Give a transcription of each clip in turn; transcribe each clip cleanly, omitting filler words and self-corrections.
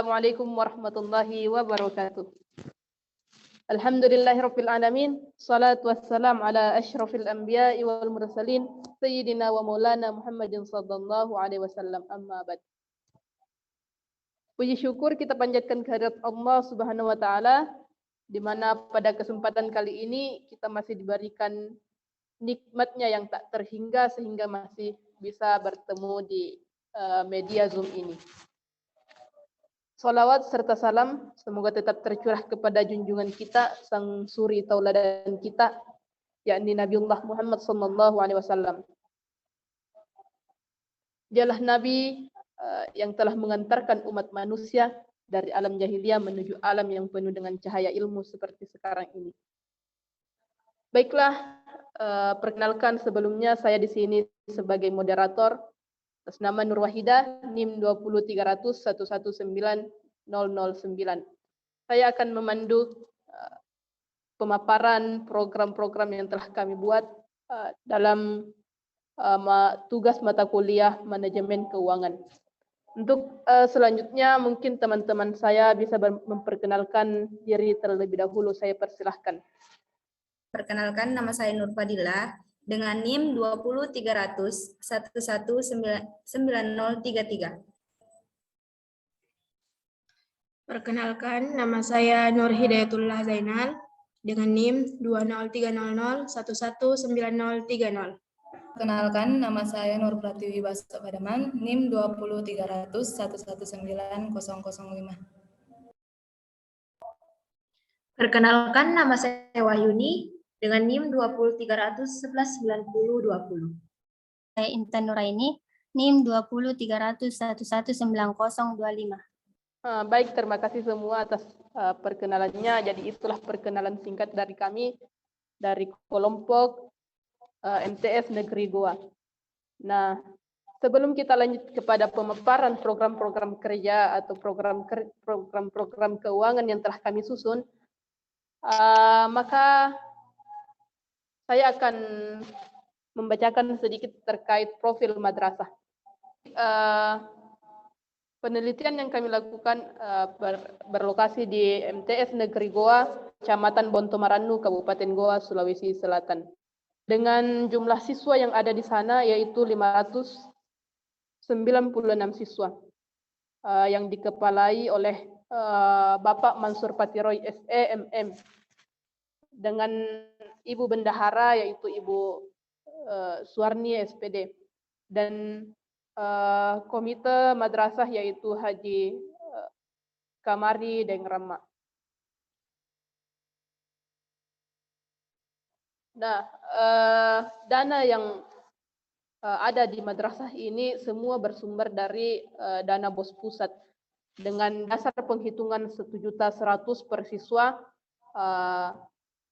Assalamualaikum warahmatullahi wabarakatuh. Alhamdulillahirabbil alamin. Shalatu wassalam ala asyrafil anbiya'i wal mursalin sayyidina wa maulana Muhammadin sallallahu alaihi wasallam. Amma ba'd. Puji syukur kita panjatkan kehadirat Allah Subhanahu wa taala, di mana pada kesempatan kali ini kita masih diberikan nikmatnya yang tak terhingga sehingga masih bisa bertemu di media Zoom ini. Salawat serta salam semoga tetap tercurah kepada junjungan kita, sang suri tauladan kita, yakni Nabiullah Muhammad sallallahu alaihi wasallam. Dialah nabi yang telah mengantarkan umat manusia dari alam jahiliyah menuju alam yang penuh dengan cahaya ilmu seperti sekarang ini. Baiklah, perkenalkan sebelumnya saya di sini sebagai moderator atas nama Nur Wahidah, NIM 20300119009. Saya akan memandu pemaparan program-program yang telah kami buat dalam tugas mata kuliah manajemen keuangan. Untuk selanjutnya mungkin teman-teman saya bisa memperkenalkan diri terlebih dahulu. Saya persilahkan. Perkenalkan, nama saya Nur Fadilah dengan NIM 20300119033. Perkenalkan, nama saya Nur Hidayatullah Zainal dengan NIM 20300119030. Perkenalkan, nama saya Nur Pratiwi Basto Padaman, NIM 20300119005. Perkenalkan, nama saya Wahyuni dengan NIM 20300119020. Saya Intan Nuraini, NIM 20300119025. Baik, terima kasih semua atas perkenalannya. Jadi itulah perkenalan singkat dari kami dari kelompok MTS Negeri Goa. Nah, sebelum kita lanjut kepada pemaparan program-program kerja atau program-program keuangan yang telah kami susun, maka saya akan membacakan sedikit terkait profil madrasah. Penelitian yang kami lakukan berlokasi di MTS Negeri Goa, Kecamatan Bontomaranu, Kabupaten Goa, Sulawesi Selatan. Dengan jumlah siswa yang ada di sana yaitu 596 siswa yang dikepalai oleh Bapak Mansur Patiroy SE MM dengan Ibu Bendahara yaitu Ibu Suwarni SPD dan komite madrasah yaitu Haji Kamari Deng Rama. Nah, dana yang ada di madrasah ini semua bersumber dari dana BOS pusat dengan dasar penghitungan 1.100.000 per siswa.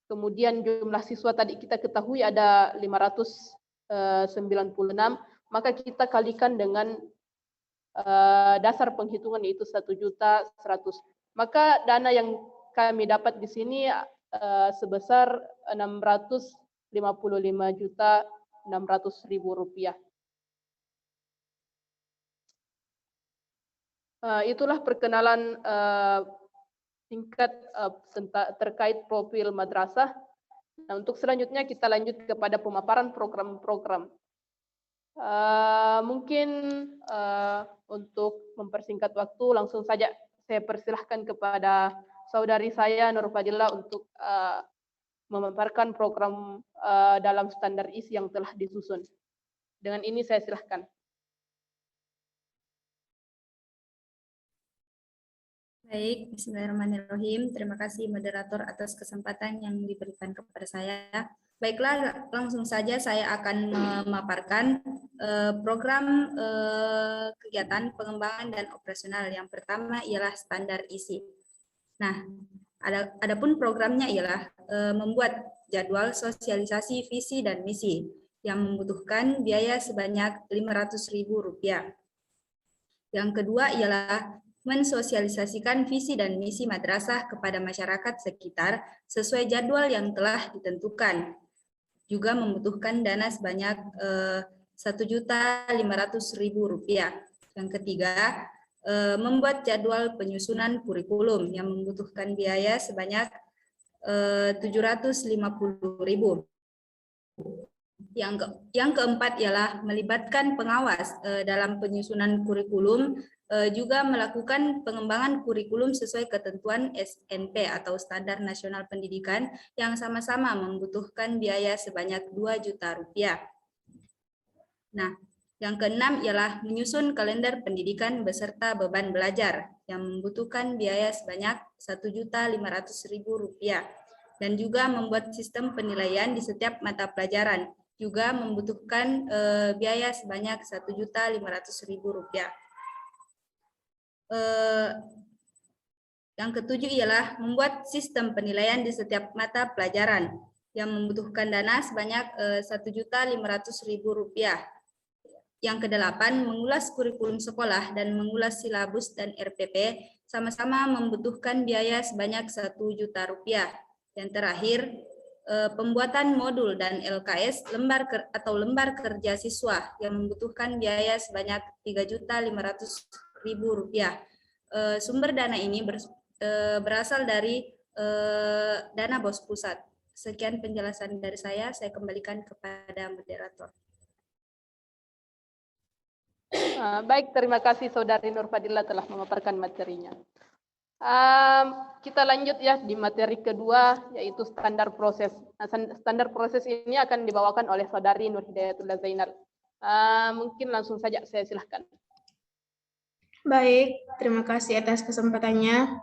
Kemudian jumlah siswa tadi kita ketahui ada 596, maka kita kalikan dengan dasar penghitungan yaitu 1.100.000. Maka dana yang kami dapat di sini sebesar 655.600.000 rupiah. Itulah perkenalan singkat terkait profil madrasah. Nah, untuk selanjutnya kita lanjut kepada pemaparan program-program. Mungkin untuk mempersingkat waktu langsung saja saya persilahkan kepada saudari saya Nur Fadilah untuk memaparkan program dalam standar isi yang telah disusun. Dengan ini saya silahkan. Baik, bismillahirrahmanirrahim. Terima kasih moderator atas kesempatan yang diberikan kepada saya. Baiklah, langsung saja saya akan memaparkan program kegiatan pengembangan dan operasional. Yang pertama ialah standar isi. Nah, adapun programnya ialah membuat jadwal sosialisasi visi dan misi yang membutuhkan biaya sebanyak Rp500.000. Yang kedua ialah mensosialisasikan visi dan misi madrasah kepada masyarakat sekitar sesuai jadwal yang telah ditentukan. Juga membutuhkan dana sebanyak Rp1.500.000. Yang ketiga, membuat jadwal penyusunan kurikulum yang membutuhkan biaya sebanyak 750.000. Yang keempat ialah melibatkan pengawas dalam penyusunan kurikulum, juga melakukan pengembangan kurikulum sesuai ketentuan SNP atau Standar Nasional Pendidikan yang sama-sama membutuhkan biaya sebanyak 2 juta rupiah. Nah, yang keenam ialah menyusun kalender pendidikan beserta beban belajar yang membutuhkan biaya sebanyak 1.500.000 rupiah dan juga membuat sistem penilaian di setiap mata pelajaran juga membutuhkan biaya sebanyak 1.500.000 rupiah. Yang ketujuh ialah membuat sistem penilaian di setiap mata pelajaran yang membutuhkan dana sebanyak 1.500.000 rupiah. Yang kedelapan, mengulas kurikulum sekolah dan mengulas silabus dan RPP sama-sama membutuhkan biaya sebanyak 1 juta rupiah. Yang terakhir, pembuatan modul dan LKS lembar kerja siswa yang membutuhkan biaya sebanyak 3.500.000 rupiah. Sumber dana ini berasal dari dana BOS pusat. Sekian penjelasan dari saya kembalikan kepada moderator. Baik, terima kasih Saudari Nur Fadila telah memaparkan materinya. Kita lanjut ya di materi kedua, yaitu standar proses. Nah, standar proses ini akan dibawakan oleh Saudari Nur Hidayatullah Zainal. Mungkin langsung saja saya silahkan. Baik, terima kasih atas kesempatannya.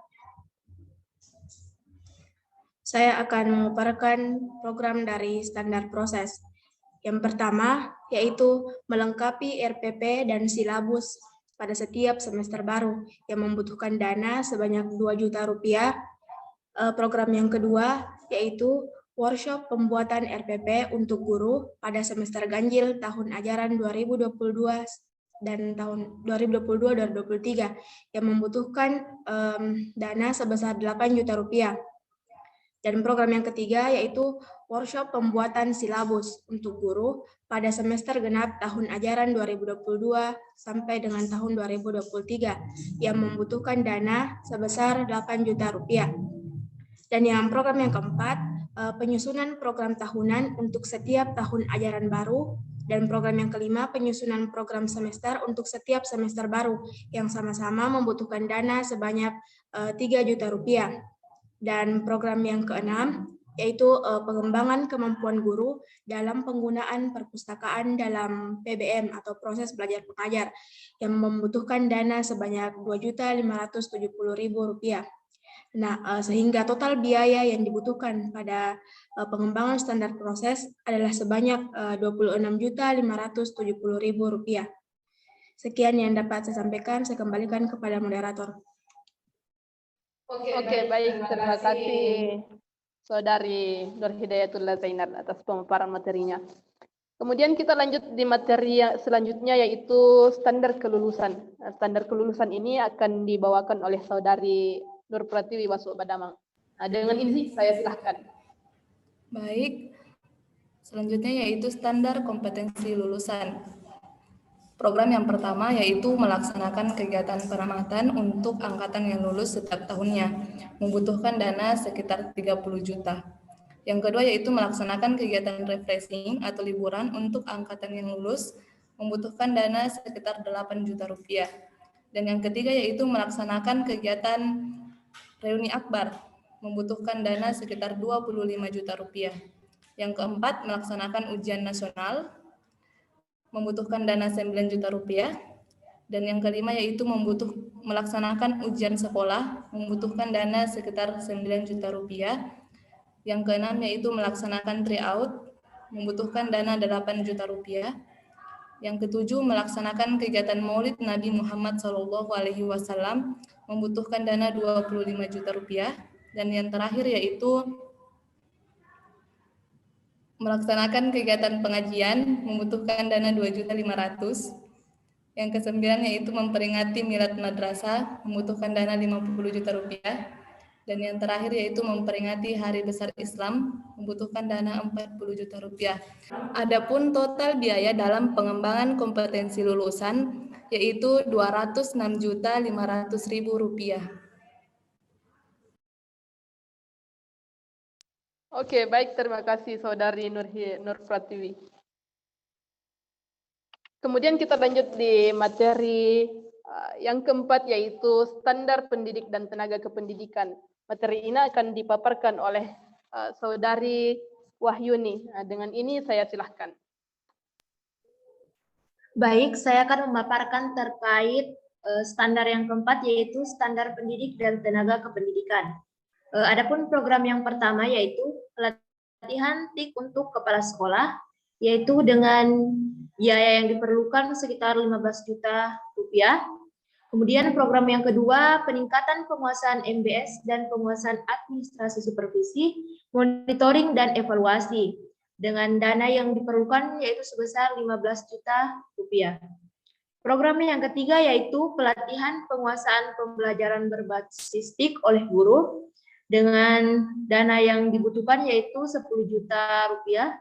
Saya akan memaparkan program dari standar proses. Yang pertama, yaitu melengkapi RPP dan silabus pada setiap semester baru yang membutuhkan dana sebanyak 2 juta rupiah. Program yang kedua, yaitu workshop pembuatan RPP untuk guru pada semester ganjil tahun ajaran 2022 dan tahun 2022-2023 yang membutuhkan dana sebesar 8 juta rupiah. Dan program yang ketiga yaitu workshop pembuatan silabus untuk guru pada semester genap tahun ajaran 2022 sampai dengan tahun 2023 yang membutuhkan dana sebesar 8 juta rupiah. Dan yang program yang keempat, penyusunan program tahunan untuk setiap tahun ajaran baru. Dan program yang kelima, penyusunan program semester untuk setiap semester baru yang sama-sama membutuhkan dana sebanyak 3 juta rupiah. Dan program yang keenam, yaitu pengembangan kemampuan guru dalam penggunaan perpustakaan dalam PBM atau proses belajar mengajar yang membutuhkan dana sebanyak 2.570.000 rupiah. Nah, sehingga total biaya yang dibutuhkan pada pengembangan standar proses adalah sebanyak 26.570.000 rupiah. Sekian yang dapat saya sampaikan, saya kembalikan kepada moderator. Oke, baik. Terima kasih Saudari Nur Hidayatullah Zainal atas pemaparan materinya. Kemudian kita lanjut di materi yang selanjutnya, yaitu standar kelulusan. Standar kelulusan ini akan dibawakan oleh Saudari Nur Pratiwi Basok Badamang. Dengan ini saya silahkan. Baik, selanjutnya yaitu standar kompetensi lulusan. Program yang pertama yaitu melaksanakan kegiatan pengamatan untuk angkatan yang lulus setiap tahunnya, membutuhkan dana sekitar 30 juta. Yang kedua yaitu melaksanakan kegiatan refreshing atau liburan untuk angkatan yang lulus, membutuhkan dana sekitar 8 juta rupiah. Dan yang ketiga yaitu melaksanakan kegiatan reuni akbar, membutuhkan dana sekitar 25 juta rupiah. Yang keempat, melaksanakan ujian nasional, membutuhkan dana 9 juta rupiah. Dan yang kelima yaitu melaksanakan ujian sekolah, membutuhkan dana sekitar 9 juta rupiah. Yang keenam yaitu melaksanakan tryout, membutuhkan dana 8 juta rupiah. Yang ketujuh, melaksanakan kegiatan Maulid Nabi Muhammad SAW, membutuhkan dana 25 juta rupiah. Dan yang terakhir yaitu melaksanakan kegiatan pengajian, membutuhkan dana 2.500.000. Yang kesembilan yaitu memperingati milad madrasah, membutuhkan dana 50 juta rupiah. Dan yang terakhir yaitu memperingati Hari Besar Islam membutuhkan dana 40 juta rupiah. Adapun total biaya dalam pengembangan kompetensi lulusan yaitu 206.500.000 rupiah. Oke, baik, terima kasih Saudari Nur Pratiwi. Kemudian kita lanjut di materi yang keempat, yaitu standar pendidik dan tenaga kependidikan. Materi ini akan dipaparkan oleh Saudari Wahyuni. Nah, dengan ini saya silahkan. Baik, saya akan memaparkan terkait standar yang keempat, yaitu standar pendidik dan tenaga kependidikan. Adapun program yang pertama yaitu pelatihan TIK untuk kepala sekolah, yaitu dengan biaya yang diperlukan sekitar 15 juta rupiah. Kemudian program yang kedua, peningkatan penguasaan MBS dan penguasaan administrasi supervisi, monitoring dan evaluasi dengan dana yang diperlukan yaitu sebesar 15 juta rupiah. Program yang ketiga yaitu pelatihan penguasaan pembelajaran berbasis TIK oleh guru dengan dana yang dibutuhkan yaitu 10 juta rupiah.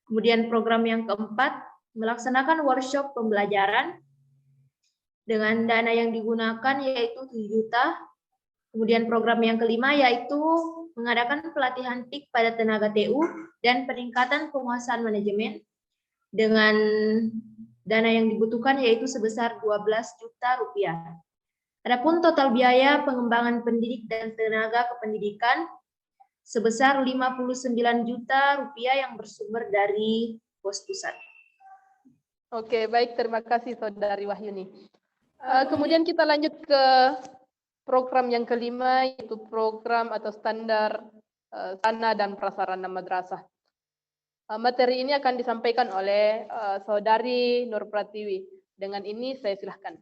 Kemudian program yang keempat, melaksanakan workshop pembelajaran dengan dana yang digunakan yaitu 7 juta. Kemudian program yang kelima yaitu mengadakan pelatihan TIK pada tenaga TU dan peningkatan penguasaan manajemen dengan dana yang dibutuhkan yaitu sebesar 12 juta rupiah. Adapun total biaya pengembangan pendidik dan tenaga kependidikan sebesar 59 juta rupiah yang bersumber dari pos pusat. Oke, baik, terima kasih Saudari Wahyuni. Kemudian kita lanjut ke program yang kelima, yaitu program atau standar sarana dan prasarana madrasah. Materi ini akan disampaikan oleh Saudari Nur Pratiwi. Dengan ini saya silahkan.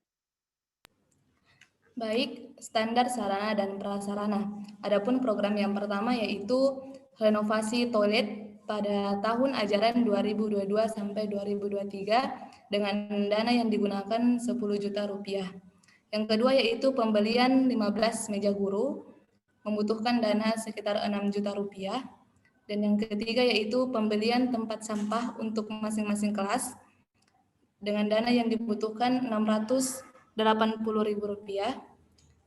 Baik, standar sarana dan prasarana. Adapun program yang pertama yaitu renovasi toilet pada tahun ajaran 2022 sampai 2023 dengan dana yang digunakan 10 juta rupiah. Yang kedua yaitu pembelian 15 meja guru membutuhkan dana sekitar 6 juta rupiah. Dan yang ketiga yaitu pembelian tempat sampah untuk masing-masing kelas dengan dana yang dibutuhkan 680.000 rupiah.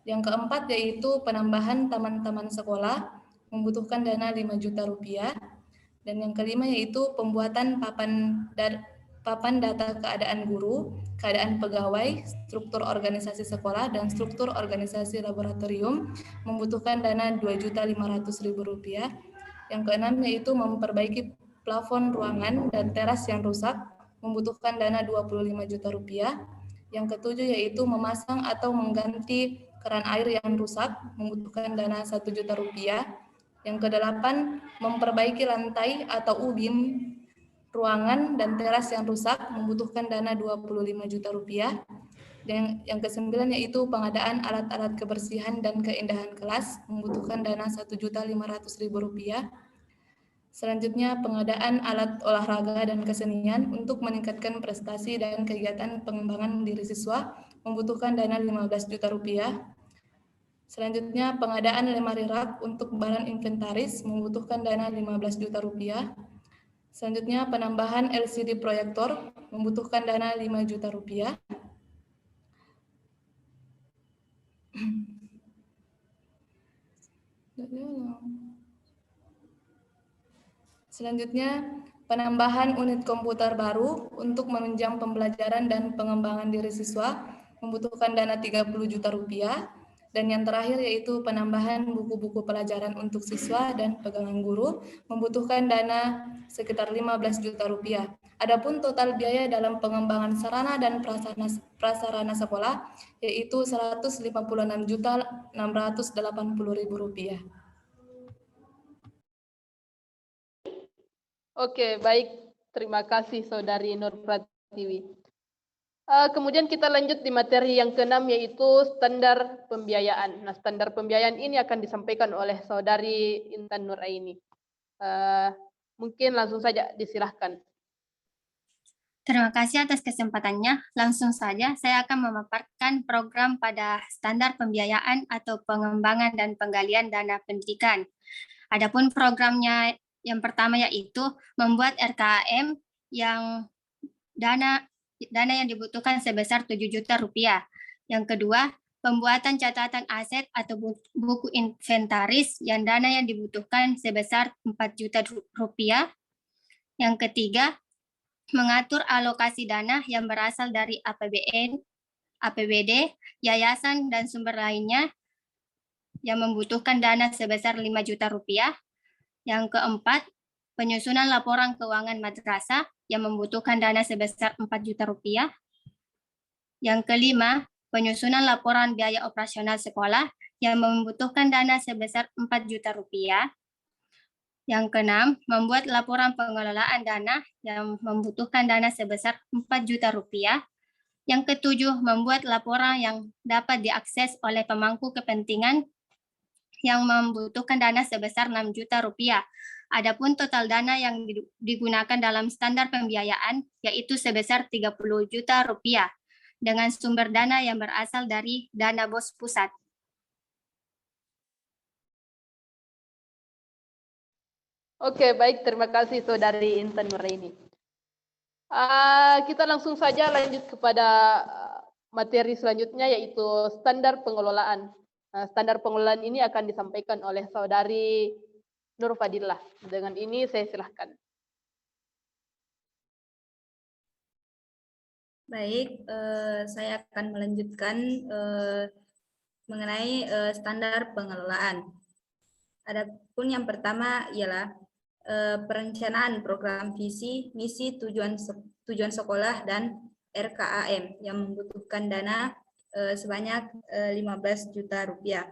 Yang keempat yaitu penambahan taman-taman sekolah membutuhkan dana 5 juta rupiah. Dan yang kelima yaitu pembuatan papan data keadaan guru, keadaan pegawai, struktur organisasi sekolah, dan struktur organisasi laboratorium membutuhkan dana 2.500.000 rupiah. Yang keenam yaitu memperbaiki plafon ruangan dan teras yang rusak membutuhkan dana 25 juta rupiah. Yang ketujuh yaitu memasang atau mengganti keran air yang rusak membutuhkan dana 1 juta rupiah. Yang kedelapan, memperbaiki lantai atau ubin ruangan dan teras yang rusak membutuhkan dana 25 juta rupiah. Dan yang kesembilan yaitu pengadaan alat-alat kebersihan dan keindahan kelas membutuhkan dana 1.500.000 rupiah. Selanjutnya, pengadaan alat olahraga dan kesenian untuk meningkatkan prestasi dan kegiatan pengembangan diri siswa membutuhkan dana 15 juta rupiah. Selanjutnya, pengadaan lemari rak untuk barang inventaris membutuhkan dana 15 juta rupiah. Selanjutnya, penambahan LCD proyektor membutuhkan dana 5 juta rupiah. Selanjutnya, penambahan unit komputer baru untuk menunjang pembelajaran dan pengembangan diri siswa membutuhkan dana 30 juta rupiah. Dan yang terakhir yaitu penambahan buku-buku pelajaran untuk siswa dan pegangan guru membutuhkan dana sekitar 15 juta rupiah. Adapun total biaya dalam pengembangan sarana dan prasarana sekolah yaitu 156.680.000 rupiah. Oke, baik. Terima kasih Saudari Nur Pratiwi. Kemudian kita lanjut di materi yang keenam yaitu standar pembiayaan. Nah, standar pembiayaan ini akan disampaikan oleh Saudari Intan Nuraini. Mungkin langsung saja disilahkan. Terima kasih atas kesempatannya. Langsung saja saya akan memaparkan program pada standar pembiayaan atau pengembangan dan penggalian dana pendidikan. Adapun programnya yang pertama yaitu membuat RKAM yang dana yang dibutuhkan sebesar 7 juta rupiah. Yang kedua, pembuatan catatan aset atau buku inventaris yang dana yang dibutuhkan sebesar 4 juta rupiah. Yang ketiga, mengatur alokasi dana yang berasal dari APBN, APBD, yayasan, dan sumber lainnya yang membutuhkan dana sebesar 5 juta rupiah. Yang keempat, penyusunan laporan keuangan madrasah yang membutuhkan dana sebesar 4 juta rupiah. Yang kelima, penyusunan laporan biaya operasional sekolah yang membutuhkan dana sebesar 4 juta rupiah. Yang keenam, membuat laporan pengelolaan dana yang membutuhkan dana sebesar 4 juta rupiah. Yang ketujuh, membuat laporan yang dapat diakses oleh pemangku kepentingan yang membutuhkan dana sebesar 6 juta rupiah. Adapun total dana yang digunakan dalam standar pembiayaan yaitu sebesar 30 juta rupiah dengan sumber dana yang berasal dari dana BOS pusat. Oke, baik. Terima kasih Saudari Intan Nuraini. Kita langsung saja lanjut kepada materi selanjutnya yaitu standar pengelolaan. Standar pengelolaan ini akan disampaikan oleh Saudari Nur Fadilah. Dengan ini saya silahkan. Baik, saya akan melanjutkan mengenai standar pengelolaan. Adapun yang pertama ialah perencanaan program visi, misi, tujuan sekolah dan RKAM yang membutuhkan dana sebanyak 15 juta rupiah.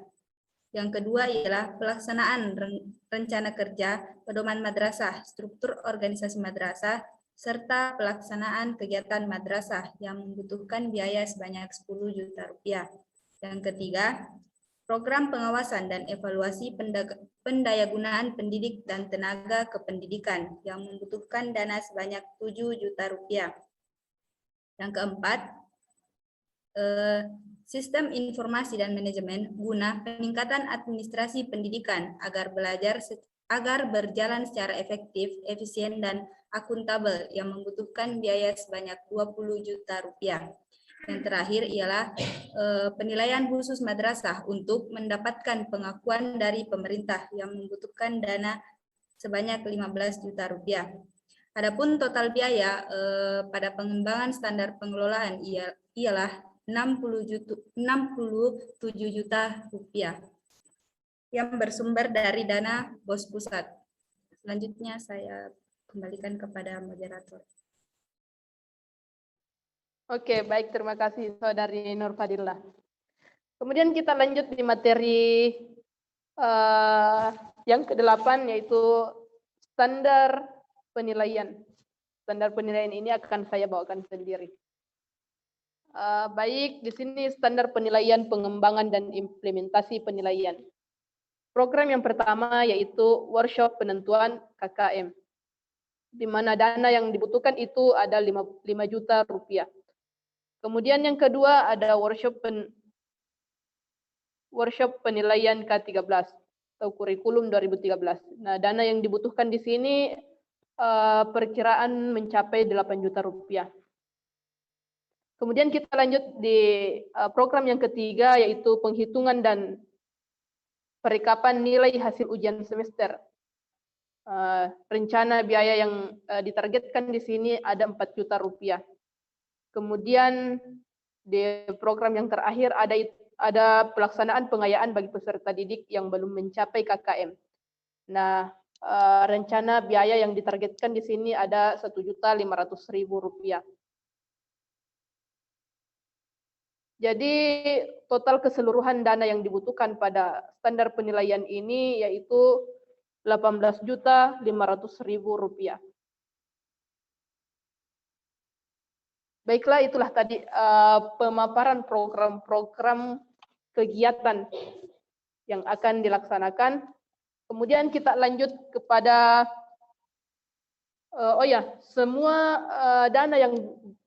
Yang kedua ialah pelaksanaan rencana kerja, pedoman madrasah, struktur organisasi madrasah, serta pelaksanaan kegiatan madrasah yang membutuhkan biaya sebanyak 10 juta rupiah. Yang ketiga, program pengawasan dan evaluasi pendayagunaan pendidik dan tenaga kependidikan yang membutuhkan dana sebanyak 7 juta rupiah. Yang keempat, sistem informasi dan manajemen guna peningkatan administrasi pendidikan agar berjalan secara efektif, efisien, dan akuntabel yang membutuhkan biaya sebanyak 20 juta rupiah. Yang terakhir ialah penilaian khusus madrasah untuk mendapatkan pengakuan dari pemerintah yang membutuhkan dana sebanyak 15 juta rupiah. Adapun total biaya pada pengembangan standar pengelolaan ialah 67 juta rupiah yang bersumber dari dana BOS pusat. Selanjutnya saya kembalikan kepada moderator. Oke, baik. Terima kasih Saudari Nur Fadilah. Kemudian kita lanjut di materi yang ke-8 yaitu standar penilaian. Standar penilaian ini akan saya bawakan sendiri. Baik, di sini standar penilaian pengembangan dan implementasi penilaian. Program yang pertama yaitu workshop penentuan KKM, di mana dana yang dibutuhkan itu ada 5 juta rupiah. Kemudian yang kedua ada workshop penilaian K13 atau kurikulum 2013. Nah, dana yang dibutuhkan di sini perkiraan mencapai 8 juta rupiah. Kemudian kita lanjut di program yang ketiga yaitu penghitungan dan perekapan nilai hasil ujian semester. Rencana biaya yang ditargetkan di sini ada 4 juta rupiah. Kemudian di program yang terakhir ada pelaksanaan pengayaan bagi peserta didik yang belum mencapai KKM. Nah, rencana biaya yang ditargetkan di sini ada 1.500.000 rupiah. Jadi total keseluruhan dana yang dibutuhkan pada standar penilaian ini yaitu 18.500.000 rupiah. Baiklah, itulah tadi pemaparan program-program kegiatan yang akan dilaksanakan. Kemudian kita lanjut kepada Oh ya, semua dana yang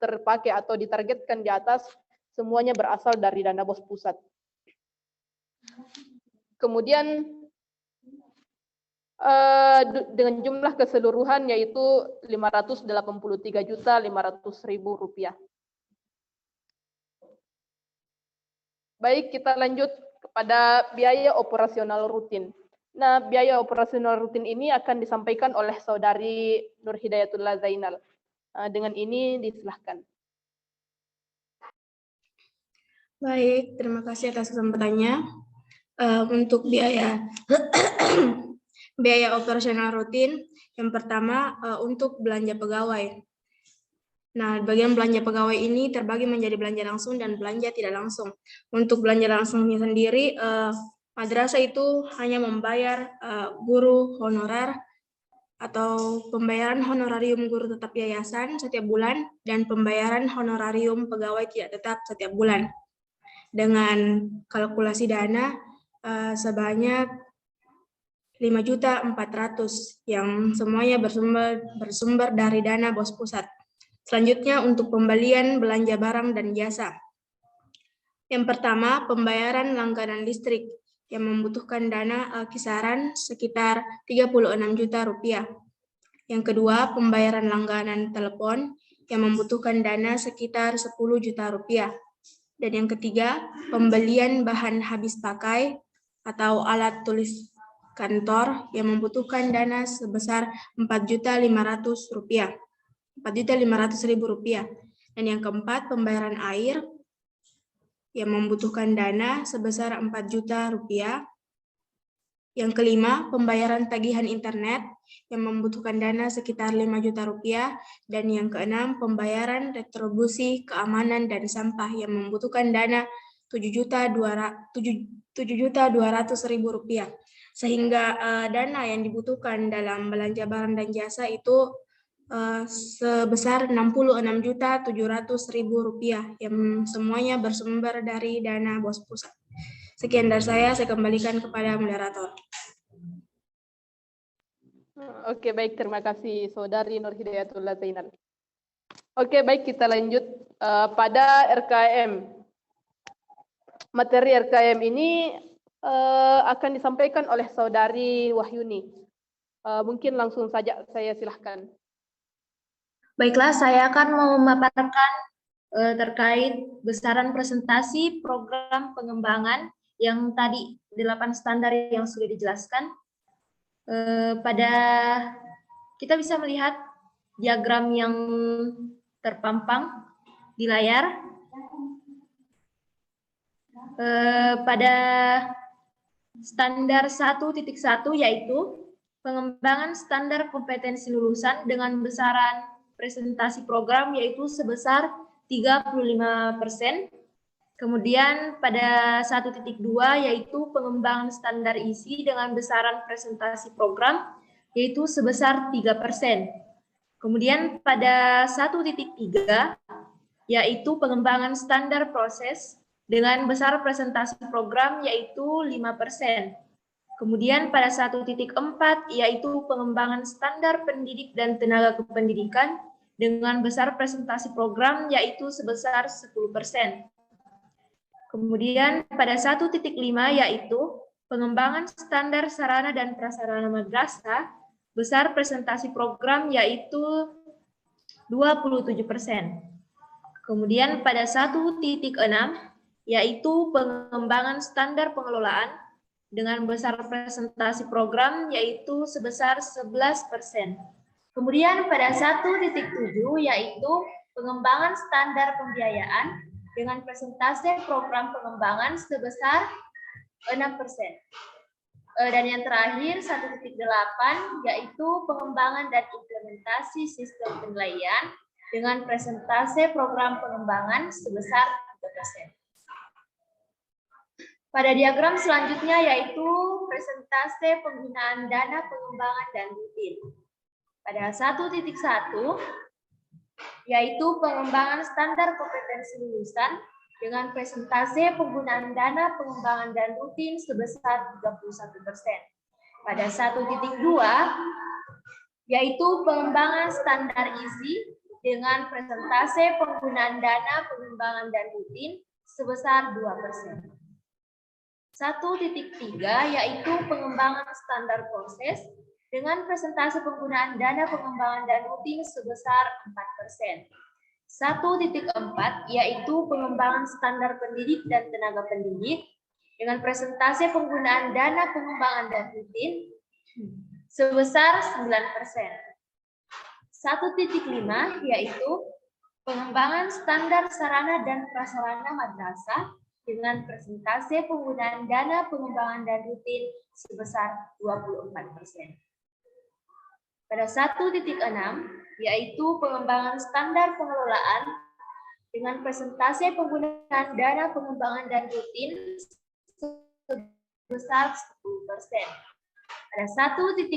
terpakai atau ditargetkan di atas semuanya berasal dari dana BOS pusat. Kemudian dengan jumlah keseluruhan yaitu Rp583.500.000. Baik, kita lanjut kepada biaya operasional rutin. Nah, biaya operasional rutin ini akan disampaikan oleh Saudari Nur Hidayatullah Zainal. Dengan ini disilahkan. Baik, terima kasih atas kesempatannya. Untuk biaya biaya operasional rutin, yang pertama untuk belanja pegawai. Nah, bagian belanja pegawai ini terbagi menjadi belanja langsung dan belanja tidak langsung. Untuk belanja langsungnya sendiri, madrasah itu hanya membayar guru honorer atau pembayaran honorarium guru tetap yayasan setiap bulan dan pembayaran honorarium pegawai tidak tetap setiap bulan. Dengan kalkulasi dana sebanyak 5.400.000 yang semuanya bersumber dari dana BOS pusat. Selanjutnya untuk pembelian belanja barang dan jasa. Yang pertama, pembayaran langganan listrik yang membutuhkan dana kisaran sekitar 36 juta rupiah. Yang kedua, pembayaran langganan telepon yang membutuhkan dana sekitar 10 juta rupiah. Dan yang ketiga, pembelian bahan habis pakai atau alat tulis kantor yang membutuhkan dana sebesar 4.500.000 rupiah. 4.500.000 rupiah. Dan yang keempat, pembayaran air yang membutuhkan dana sebesar 4 juta rupiah. Yang kelima, pembayaran tagihan internet yang membutuhkan dana sekitar 5 juta rupiah. Dan yang keenam, pembayaran retribusi keamanan dan sampah yang membutuhkan dana 7.200.000 rupiah. Sehingga dana yang dibutuhkan dalam belanja barang dan jasa itu sebesar 66.700.000 rupiah yang semuanya bersumber dari dana BOS pusat. Sekian dari saya kembalikan kepada moderator. Oke, baik, terima kasih Saudari Nur Hidayatullah Zainal. Oke, baik, kita lanjut pada RKM. Materi RKM ini akan disampaikan oleh Saudari Wahyuni. Mungkin langsung saja saya silahkan. Baiklah, saya akan memaparkan terkait besaran presentasi program pengembangan yang tadi 8 standar yang sudah dijelaskan. Kita bisa melihat diagram yang terpampang di layar. Pada standar 1.1 yaitu pengembangan standar kompetensi lulusan dengan besaran presentasi program yaitu sebesar 35%. Kemudian pada 1.2 yaitu pengembangan standar isi dengan besaran presentasi program yaitu sebesar 3%. Kemudian pada 1.3 yaitu pengembangan standar proses dengan besar presentasi program yaitu 5%. Kemudian pada 1.4 yaitu pengembangan standar pendidik dan tenaga kependidikan dengan besar presentasi program yaitu sebesar 10%. Kemudian pada 1.5 yaitu pengembangan standar sarana dan prasarana madrasah besar presentasi program yaitu 27%. Kemudian pada 1.6 yaitu pengembangan standar pengelolaan dengan besar presentasi program yaitu sebesar 11%. Kemudian pada 1.7 yaitu pengembangan standar pembiayaan dengan presentasi program pengembangan sebesar 6%. Dan yang terakhir 1.8 yaitu pengembangan dan implementasi sistem penilaian dengan presentasi program pengembangan sebesar 3%. Pada diagram selanjutnya yaitu presentasi penggunaan dana pengembangan dan rutin. Pada 1.1 yaitu pengembangan standar kompetensi lulusan dengan presentasi penggunaan dana pengembangan dan rutin sebesar 31%. Pada 1.2 yaitu pengembangan standar isi dengan persentase penggunaan dana pengembangan dan rutin sebesar 2%. 1.3 yaitu pengembangan standar proses dengan persentase penggunaan dana pengembangan dan rutin sebesar 4%. 1.4 yaitu pengembangan standar pendidik dan tenaga pendidik dengan persentase penggunaan dana pengembangan dan rutin sebesar 9%. 1.5 yaitu pengembangan standar sarana dan prasarana madrasah dengan persentase penggunaan dana pengembangan dan rutin sebesar 24%. Pada 1.6 yaitu pengembangan standar pengelolaan dengan persentase penggunaan dana pengembangan dan rutin sebesar 10%. Pada 1.7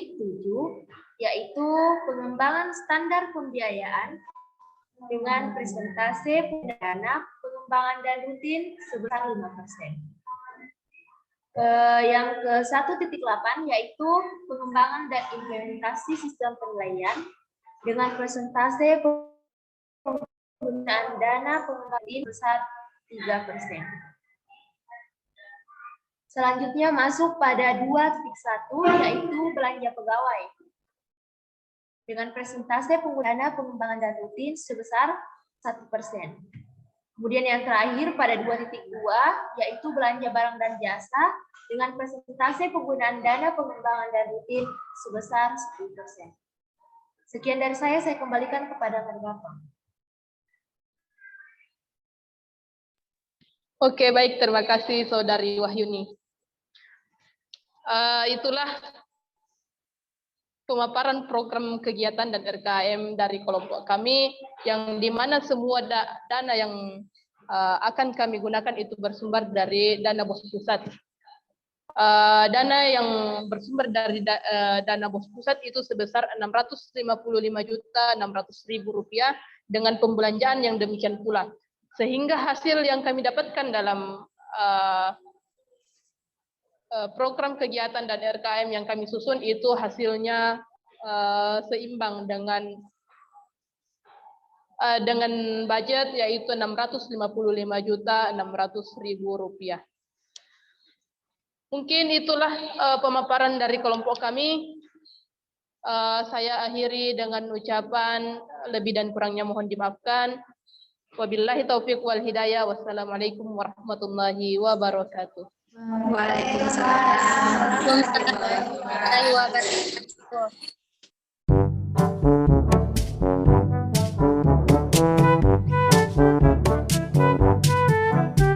yaitu pengembangan standar pembiayaan dengan persentase dana pengembangan dan rutin sebesar 5%. Yang ke 1.8 yaitu pengembangan dan implementasi sistem penilaian dengan persentase penggunaan dana pengembangan sebesar 3%. Selanjutnya masuk pada 2.1 yaitu belanja pegawai dengan persentase penggunaan pengembangan dan rutin sebesar 1%. Kemudian yang terakhir pada 2.2 yaitu belanja barang dan jasa dengan persentase penggunaan dana pengembangan dan rutin sebesar 10%. Sekian dari saya kembalikan kepada moderator. Oke, baik, terima kasih Saudari Wahyuni. Itulah pemaparan program kegiatan dan RKM dari kelompok kami, yang di mana semua dana yang akan kami gunakan itu bersumber dari dana BOS pusat. Dana yang bersumber dari dana BOS pusat itu sebesar Rp655.600.000 dengan pembelanjaan yang demikian pula. Sehingga hasil yang kami dapatkan dalam program kegiatan dan RKM yang kami susun itu hasilnya seimbang dengan budget yaitu Rp655.600.000. Mungkin itulah pemaparan dari kelompok kami. Saya akhiri dengan ucapan lebih dan kurangnya mohon dimaafkan. Wabillahi taufiq wal hidayah. Wassalamualaikum warahmatullahi wabarakatuh. Waalaikumsalam warahmatullahi wabarakatuh.